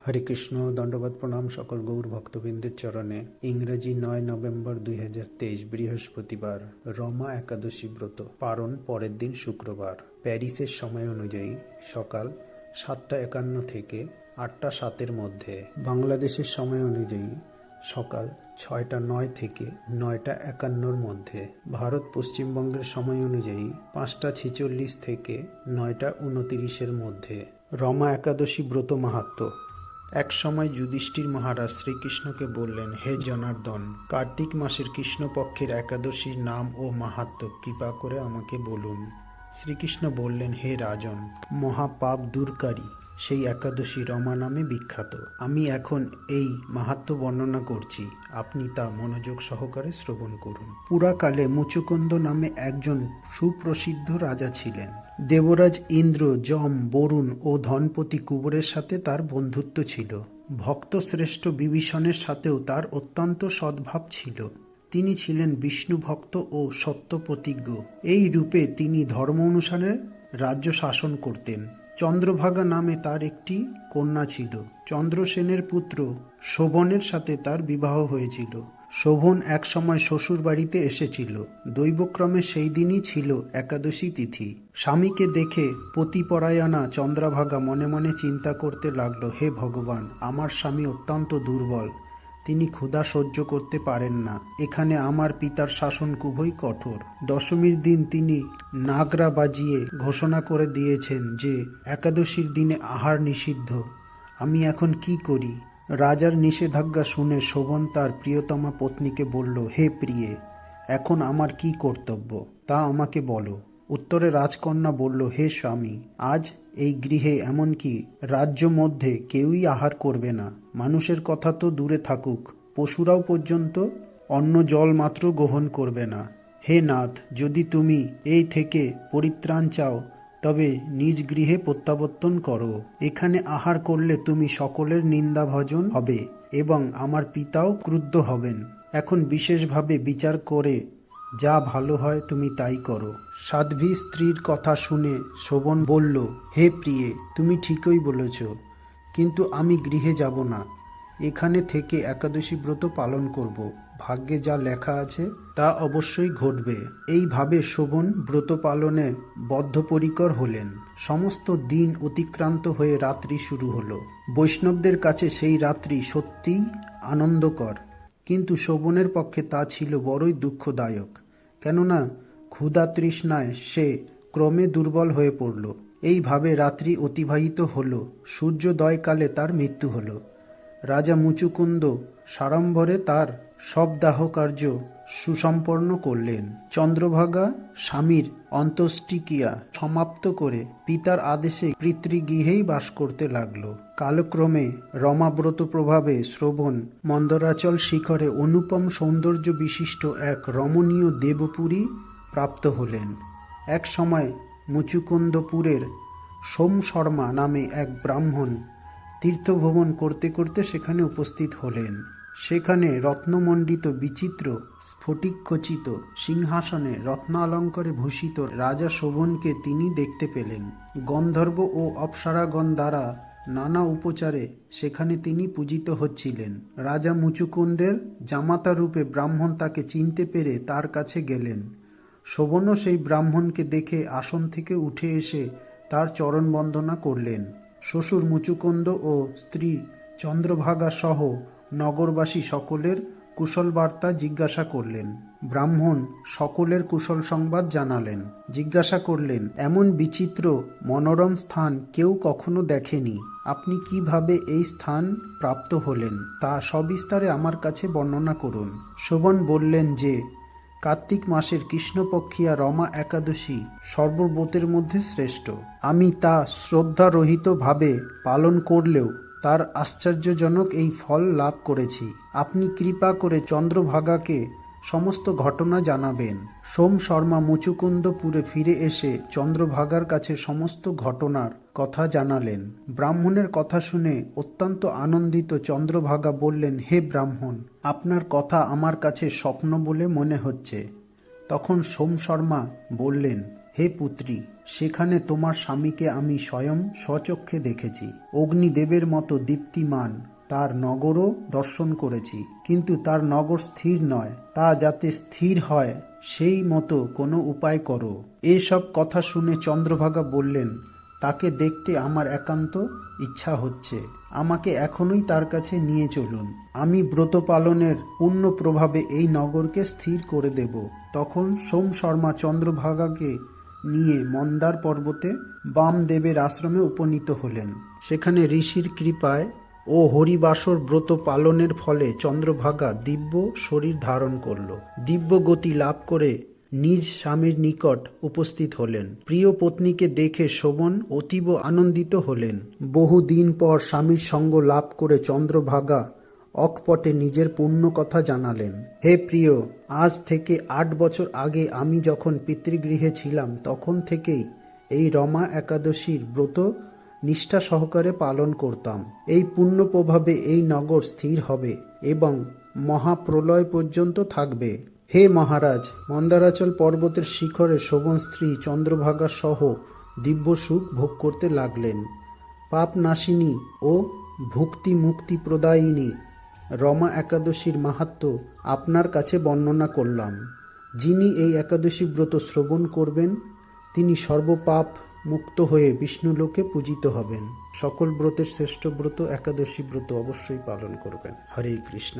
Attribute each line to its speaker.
Speaker 1: হরে কৃষ্ণ। দণ্ডবত প্রণাম সকল গৌর ভক্তবৃন্দের চরণে। ইংরেজি 9 নভেম্বর 2023 বৃহস্পতিবার, রমা একাদশী ব্রত পারণ পরের দিন শুক্রবার। প্যারিসের সময় অনুযায়ী সকাল 7:51 থেকে 8:07 মধ্যে। বাংলাদেশের সময় অনুযায়ী সকাল 6:09 থেকে 9:51 মধ্যে। ভারত পশ্চিমবঙ্গের সময় অনুযায়ী 5:46 থেকে 9:29 মধ্যে। রমা একাদশী ব্রত মাহাত্ম্য। এক সময় যুধিষ্ঠির মহারাজ শ্রীকৃষ্ণকে বললেন, হে জনার্দন, কার্তিক মাসের কৃষ্ণপক্ষের একাদশীর নাম ও মাহাত্ম্য কৃপা করে আমাকে বলুন। শ্রীকৃষ্ণ বললেন, হে রাজন, মহাপাপ দূরকারী সেই একাদশী রমা নামে বিখ্যাত। আমি এখন এই মাহাত্ম্য বর্ণনা করছি, আপনি তা মনোযোগ সহকারে শ্রবণ করুন। পুরাকালে মুচুকুন্দ নামে একজন সুপ্রসিদ্ধ রাজা ছিলেন। দেবরাজ ইন্দ্র, যম, বরুণ ও ধনপতি কুবেরের সাথে তার বন্ধুত্ব ছিল। ভক্তশ্রেষ্ঠ বিভীষণের সাথেও তার অত্যন্ত সদ্ভাব ছিল। তিনি ছিলেন বিষ্ণু ভক্ত ও সত্য প্রতিজ্ঞ। এই রূপে তিনি ধর্ম অনুসারে রাজ্য শাসন করতেন। চন্দ্রভাগা নামে তার একটি কন্যা ছিল। চন্দ্রসেনের পুত্র শোভনের সাথে তার বিবাহ হয়েছিল। শোভন এক সময় শ্বশুর বাড়িতে এসেছিল। দৈবক্রমে সেই দিনই ছিল একাদশী তিথি। স্বামীকে দেখে পতিপরায়ণা চন্দ্রভাগা মনে মনে চিন্তা করতে লাগল, হে ভগবান, আমার স্বামী অত্যন্ত দুর্বল, তিনি ক্ষুধা সহ্য করতে পারেন না। এখানে আমার পিতার শাসন খুবই কঠোর। দশমীর দিন তিনি নাগরা বাজিয়ে ঘোষণা করে দিয়েছেন যে একাদশীর দিনে আহার নিষিদ্ধ। আমি এখন কি করি? রাজার নিষেধাজ্ঞা শুনে শোভন তার প্রিয়তমা পত্নীকে বলল, হে প্রিয়ে, এখন আমার কি কর্তব্য তা আমাকে বলো। উত্তরে রাজকন্যা বলল, হে স্বামী, আজ এই গৃহে এমনকি রাজ্য মধ্যে কেউই আহার করবে না। মানুষের কথা তো দূরে থাকুক, পশুরাও পর্যন্ত অন্ন জল মাত্র গ্রহণ করবে না। হে নাথ, যদি তুমি এই থেকে পরিত্রাণ চাও তবে নিজ গৃহে প্রত্যাবর্তন করো। এখানে আহার করলে তুমি সকলের নিন্দাভজন হবে এবং আমার পিতাও ক্রুদ্ধ হবেন। এখন বিশেষভাবে বিচার করে যা ভালো হয় তুমি তাই করো। সাধ্বী স্ত্রীর কথা শুনে শোভন বলল, হে প্রিয়ে, তুমি ঠিকই বলেছ, কিন্তু আমি গৃহে যাব না। এখানে থেকে একাদশী ব্রত পালন করব। ভাগ্যে যা লেখা আছে তা অবশ্যই ঘটবে। এইভাবে শোভন ব্রত পালনে বদ্ধপরিকর হলেন। সমস্ত দিন অতিক্রান্ত হয়ে রাত্রি শুরু হলো। বৈষ্ণবদের কাছে সেই রাত্রি সত্যিই আনন্দকর, কিন্তু শোভনের পক্ষে তা ছিল বড়ই দুঃখদায়ক। কেননা ক্ষুধা তৃষ্ণায় সে ক্রমে দুর্বল হয়ে পড়ল। এইভাবে রাত্রি অতিবাহিত হল। সূর্যোদয়কালে তার মৃত্যু হল। রাজা মুচুকুন্দ সাড়ম্বরে তার সব দাহকার্য সুসম্পন্ন করলেন। চন্দ্রভাগা স্বামীর অন্ত্যেষ্টিক্রিয়া সমাপ্ত করে পিতার আদেশে পিতৃগৃহেই বাস করতে লাগল। কালক্রমে রমাব্রত প্রভাবে শ্রবণ মন্দরাচল শিখরে অনুপম সৌন্দর্য বিশিষ্ট এক রমণীয় দেবপুরী প্রাপ্ত হলেন। এক সময় মুচুকুন্দপুরের সোম শর্মা নামে এক ব্রাহ্মণ তীর্থভ্রমণ করতে করতে সেখানে উপস্থিত হলেন। সেখানে রত্নমণ্ডিত বিচিত্র স্ফটিকখচিত সিংহাসনে রত্নালঙ্কারে ভূষিত রাজা শোভনকে তিনি দেখতে পেলেন। গন্ধর্ব ও অপ্সরাগণ দ্বারা নানা উপচারে সেখানে তিনি পূজিত হচ্ছিলেন। রাজা মুচুকুন্দের জামাতা রূপে ব্রাহ্মণ তাকে চিনতে পেরে তার কাছে গেলেন। শোভনও সেই ব্রাহ্মণকে দেখে আসন থেকে উঠে এসে তার চরণ বন্দনা করলেন। শ্বশুর মুচুকুন্দ ও স্ত্রী চন্দ্রভাগা সহ নগরবাসী সকলের কুশল বার্তা জিজ্ঞাসা করলেন। ব্রাহ্মণ সকলের কুশল সংবাদ জানালেন। জিজ্ঞাসা করলেন, এমন বিচিত্র মনোরম স্থান কেউ কখনো দেখেনি। আপনি কিভাবে এই স্থান প্রাপ্ত হলেন তা সবিস্তারে আমার কাছে বর্ণনা করুন। শোভন বললেন যে কার্তিক মাসের কৃষ্ণপক্ষিয়া রমা একাদশী সর্বব্রতের মধ্যে শ্রেষ্ঠ। আমি তা শ্রদ্ধারহিত ভাবে পালন করলেও তার আশ্চর্যজনক এই ফল লাভ করেছি। আপনি কৃপা করে চন্দ্রভাগাকে সমস্ত ঘটনা জানাবেন। সোম শর্মা মুচুকুন্দপুরে ফিরে এসে চন্দ্রভাগার কাছে সমস্ত ঘটনার কথা জানালেন। ব্রাহ্মণের কথা শুনে অত্যন্ত আনন্দিত চন্দ্রভাগা বললেন, হে ব্রাহ্মণ, আপনার কথা আমার কাছে স্বপ্ন বলে মনে হচ্ছে। তখন সোম শর্মা বললেন, হে পুত্রী, সেখানে তোমার স্বামীকে আমি স্বয়ং স্বচক্ষে দেখেছি। অগ্নিদেবের মতো দীপ্তিমান তার নগরও দর্শন করেছি, কিন্তু তার নগর স্থির নয়। তা যাতে স্থির হয় সেই মতো কোনো উপায় করো। এসব কথা শুনে চন্দ্রভাগা বললেন, তাকে দেখতে আমার একান্ত ইচ্ছা হচ্ছে। আমাকে এখনই তার কাছে নিয়ে চলুন। আমি ব্রত পালনের পূর্ণ প্রভাবে এই নগরকে স্থির করে দেব। তখন সোম শর্মা চন্দ্রভাগাকে নিয়ে মন্দার পর্বতে বামদেবের আশ্রমে উপনীত হলেন। সেখানে ঋষির কৃপায় ও হরিবাসর ব্রত পালনের ফলে চন্দ্রভাগা দিব্য শরীর ধারণ করল। দিব্য গতি লাভ করে নিজ স্বামীর নিকট উপস্থিত হলেন। প্রিয় পত্নীকে দেখে শোভন অতীব আনন্দিত হলেন। বহুদিন পর স্বামীর সঙ্গ লাভ করে চন্দ্রভাগা অকপটে নিজের পূর্ণ কথা জানালেন। হে প্রিয়, আজ থেকে 8 বছর আগে আমি যখন পিতৃগৃহে ছিলাম তখন থেকেই এই রমা একাদশীর ব্রত নিষ্ঠা সহকারে পালন করতাম। এই পুণ্য প্রভাবে এই নগর স্থির হবে এবং মহাপ্রলয় পর্যন্ত থাকবে। হে মহারাজ, মন্দারাচল পর্বতের শিখরে শোভন স্ত্রী চন্দ্রভাগা সহ দিব্য সুখ ভোগ করতে লাগলেন। পাপ নাশিনী ও ভুক্তি মুক্তি প্রদায়িনী রমা একাদশীর মাহাত্ম্য আপনার কাছে বর্ণনা করলাম। যিনি এই একাদশী ব্রত শ্রবণ করবেন তিনি সর্বপাপ মুক্ত হয়ে বিষ্ণুলোকে পূজিত হবেন। সকল ব্রতের শ্রেষ্ঠ ব্রত একাদশী ব্রত অবশ্যই পালন করবেন। হরে কৃষ্ণ।